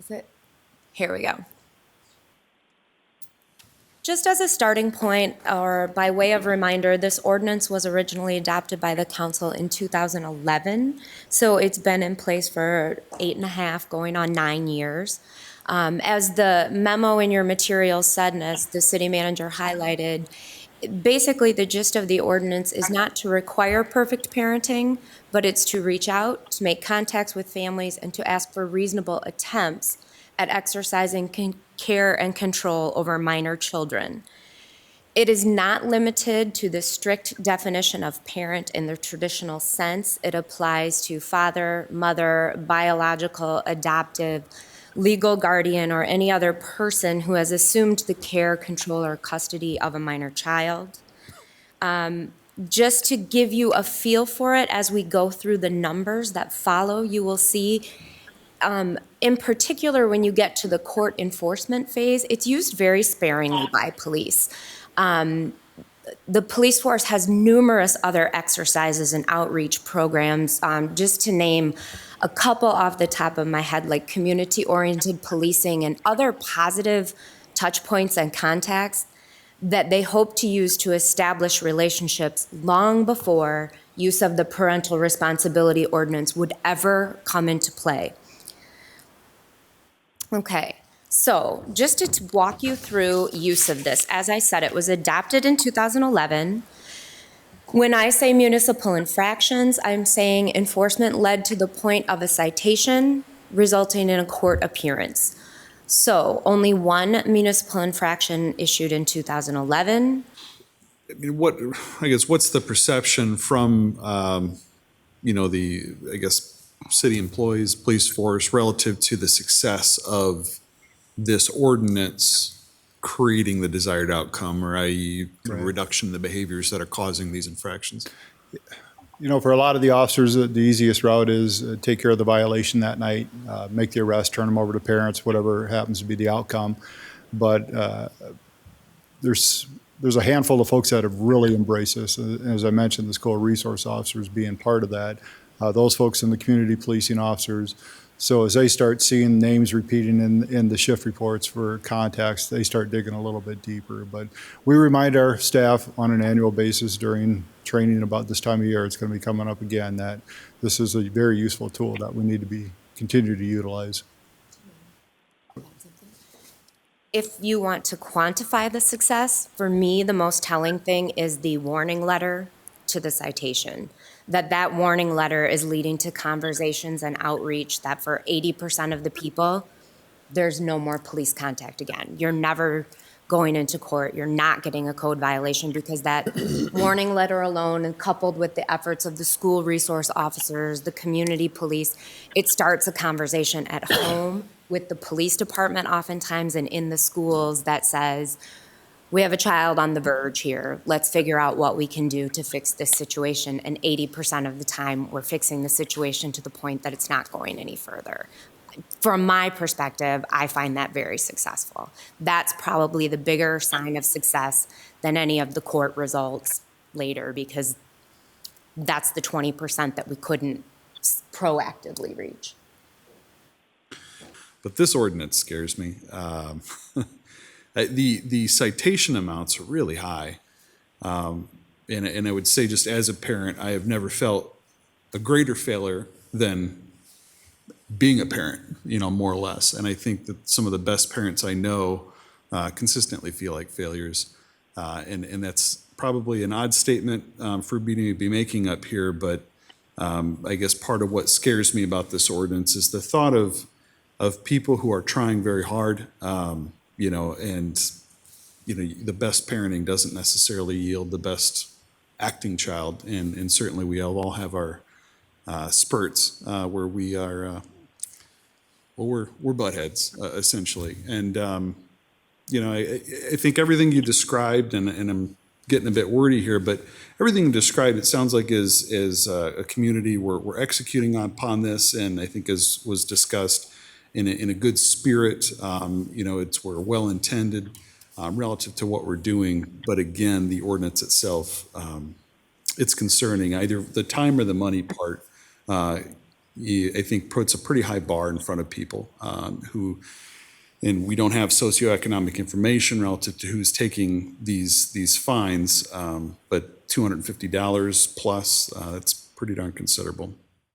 Is it? Here we go. Just as a starting point, or by way of reminder, this ordinance was originally adopted by the council in 2011, so it's been in place for 8.5, going on 9 years. As the memo in your materials said, and as the city manager highlighted, basically the gist of the ordinance is not to require perfect parenting, but it's to reach out, to make contacts with families, and to ask for reasonable attempts at exercising care and control over minor children. It is not limited to the strict definition of parent in the traditional sense. It applies to father, mother, biological, adoptive, legal guardian, or any other person who has assumed the care, control, or custody of a minor child. Just to give you a feel for it, as we go through the numbers that follow, you will see in particular, when you get to the court enforcement phase, it's used very sparingly by police. The police force has numerous other exercises and outreach programs, just to name a couple off the top of my head, like community-oriented policing and other positive touch points and contacts that they hope to use to establish relationships long before use of the parental responsibility ordinance would ever come into play. Okay, so just to walk you through use of this, as I said, it was adopted in 2011. When I say municipal infractions, I'm saying enforcement led to the point of a citation resulting in a court appearance. So only one municipal infraction issued in 2011. I mean, what's the perception from, city employees, police force, relative to the success of this ordinance creating the desired outcome, or i.e. Right. reduction in the behaviors that are causing these infractions? For a lot of the officers, the easiest route is take care of the violation that night, make the arrest, turn them over to parents, whatever happens to be the outcome. But there's a handful of folks that have really embraced this. As I mentioned, the school resource officers being part of that. Those folks in the community policing officers. So as they start seeing names repeating in the shift reports for contacts, they start digging a little bit deeper. But we remind our staff on an annual basis during training about this time of year, it's going to be coming up again, that this is a very useful tool that we need to continue to utilize. If you want to quantify the success, for me, the most telling thing is the warning letter to the citation. That warning letter is leading to conversations and outreach that for 80% of the people, there's no more police contact again. You're never going into court. You're not getting a code violation because that warning letter alone, and coupled with the efforts of the school resource officers, the community police, it starts a conversation at home with the police department oftentimes and in the schools that says, we have a child on the verge here. Let's figure out what we can do to fix this situation. And 80% of the time, we're fixing the situation to the point that it's not going any further. From my perspective, I find that very successful. That's probably the bigger sign of success than any of the court results later, because that's the 20% that we couldn't proactively reach. But this ordinance scares me. The citation amounts are really high. And I would say, just as a parent, I have never felt a greater failure than being a parent, more or less. And I think that some of the best parents I know consistently feel like failures. And that's probably an odd statement for me to be making up here, but I guess part of what scares me about this ordinance is the thought of people who are trying very hard, the best parenting doesn't necessarily yield the best acting child. And certainly we all have our spurts where we are, we're buttheads, essentially. And, I think everything you described, and I'm getting a bit wordy here, but everything you described, it sounds like is a community we're executing upon this, and I think as was discussed, in a good spirit. We're well-intended relative to what we're doing. But again, the ordinance itself, it's concerning. Either the time or the money part I think puts a pretty high bar in front of people and we don't have socioeconomic information relative to who's taking these fines, but $250 plus, that's pretty darn considerable.